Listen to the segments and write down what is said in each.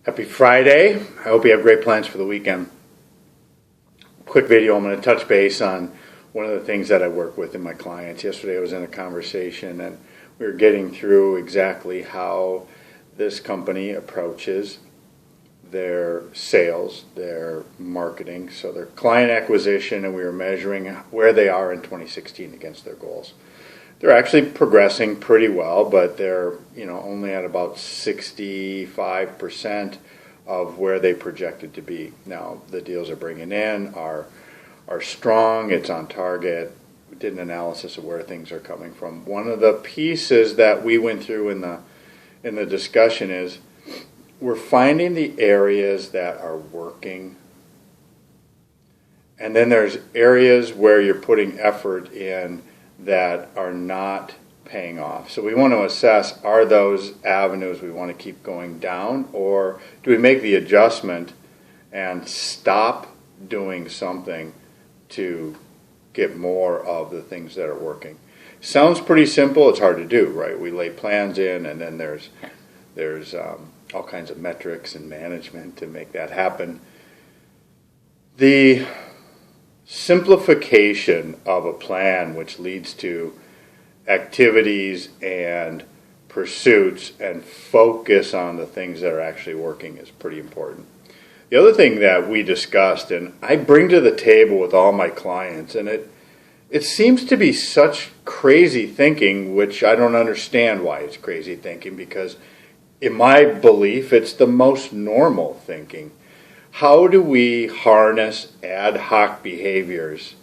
Happy Friday. I hope you have great plans for the weekend. Quick video, I'm going to touch base on one of the things that I work with in my clients. Yesterday I was in a conversation and we were getting through exactly how this company approaches their sales, their marketing, so their client acquisition, and we were measuring where they are in 2016 against their goals. They're actually progressing pretty well, but they're only at about 65% of where they projected to be. Now the deals are bringing in are strong. It's on target. We did an analysis of where things are coming from. One of the pieces that we went through in the discussion is we're finding the areas that are working, and then there's areas where you're putting effort in that are not paying off. So we want to assess, are those avenues we want to keep going down, or do we make the adjustment and stop doing something to get more of the things that are working? Sounds pretty simple. It's hard to do, right? We lay plans in, and then there's all kinds of metrics and management to make that happen. The simplification of a plan, which leads to activities and pursuits and focus on the things that are actually working, is pretty important. The other thing that we discussed, and I bring to the table with all my clients, and it seems to be such crazy thinking, which I don't understand why it's crazy thinking, because in my belief it's the most normal thinking. How do we harness ad hoc behaviors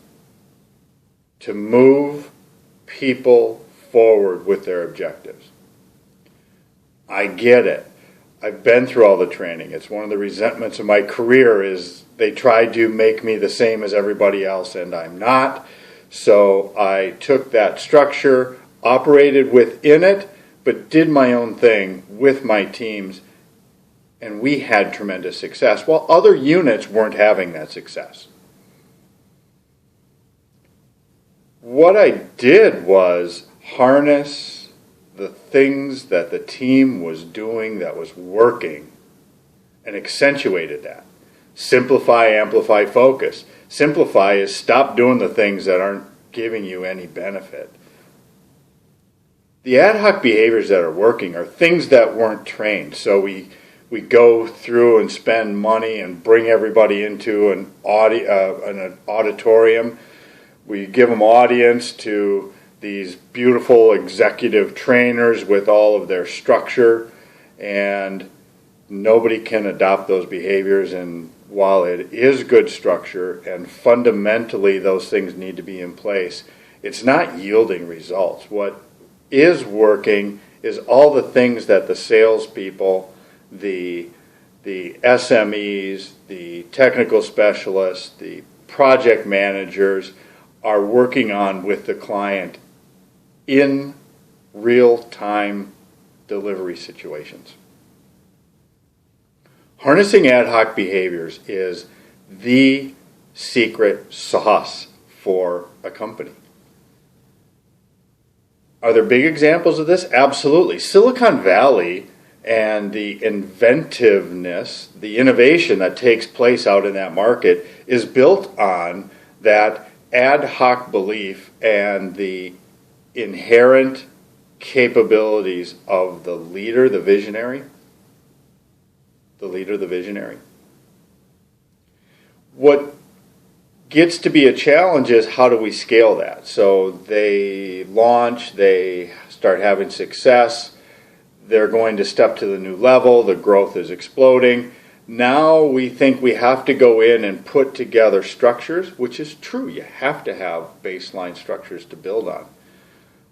to move people forward with their objectives? I get it. I've been through all the training. It's one of the resentments of my career is they tried to make me the same as everybody else, and I'm not. So I took that structure, operated within it, but did my own thing with my teams, and we had tremendous success, while other units weren't having that success. What I did was harness the things that the team was doing that was working and accentuated that. Simplify, amplify, focus. Simplify is stop doing the things that aren't giving you any benefit. The ad hoc behaviors that are working are things that weren't trained. So we go through and spend money and bring everybody into an auditorium. We give them audience to these beautiful executive trainers with all of their structure, and nobody can adopt those behaviors. And while it is good structure and fundamentally those things need to be in place, it's not yielding results. What is working is all the things that the salespeople, the SMEs, the technical specialists, the project managers are working on with the client in real-time delivery situations. Harnessing ad hoc behaviors is the secret sauce for a company. Are there big examples of this? Absolutely. Silicon Valley and the inventiveness, the innovation that takes place out in that market is built on that ad hoc belief and the inherent capabilities of the leader, the visionary. The leader, the visionary. What gets to be a challenge is how do we scale that? So they launch, they start having success, they're going to step to the new level, the growth is exploding. Now we think we have to go in and put together structures, which is true. You have to have baseline structures to build on.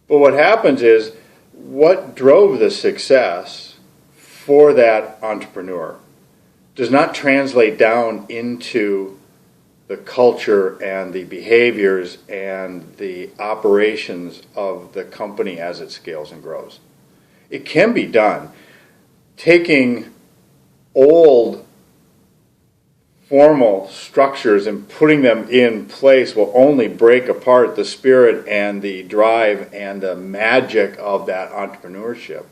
But what happens is, what drove the success for that entrepreneur does not translate down into the culture and the behaviors and the operations of the company as it scales and grows. It can be done. Taking old formal structures and putting them in place will only break apart the spirit and the drive and the magic of that entrepreneurship.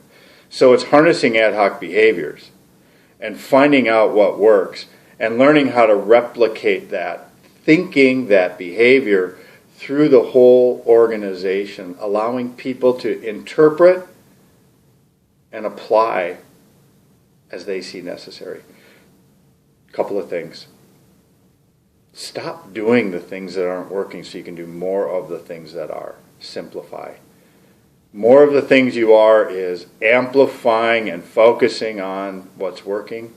So it's harnessing ad hoc behaviors. and finding out what works and learning how to replicate that thinking, that behavior through the whole organization, allowing people to interpret and apply as they see necessary. A couple of things. Stop doing the things that aren't working so you can do more of the things that are. Simplify. More of the things you are is amplifying and focusing on what's working.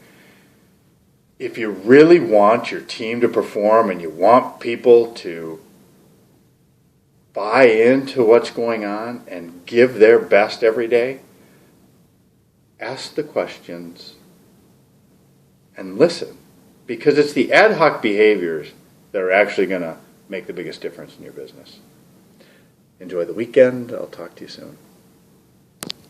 If you really want your team to perform and you want people to buy into what's going on and give their best every day, ask the questions and listen. Because it's the ad hoc behaviors that are actually going to make the biggest difference in your business. Enjoy the weekend. I'll talk to you soon.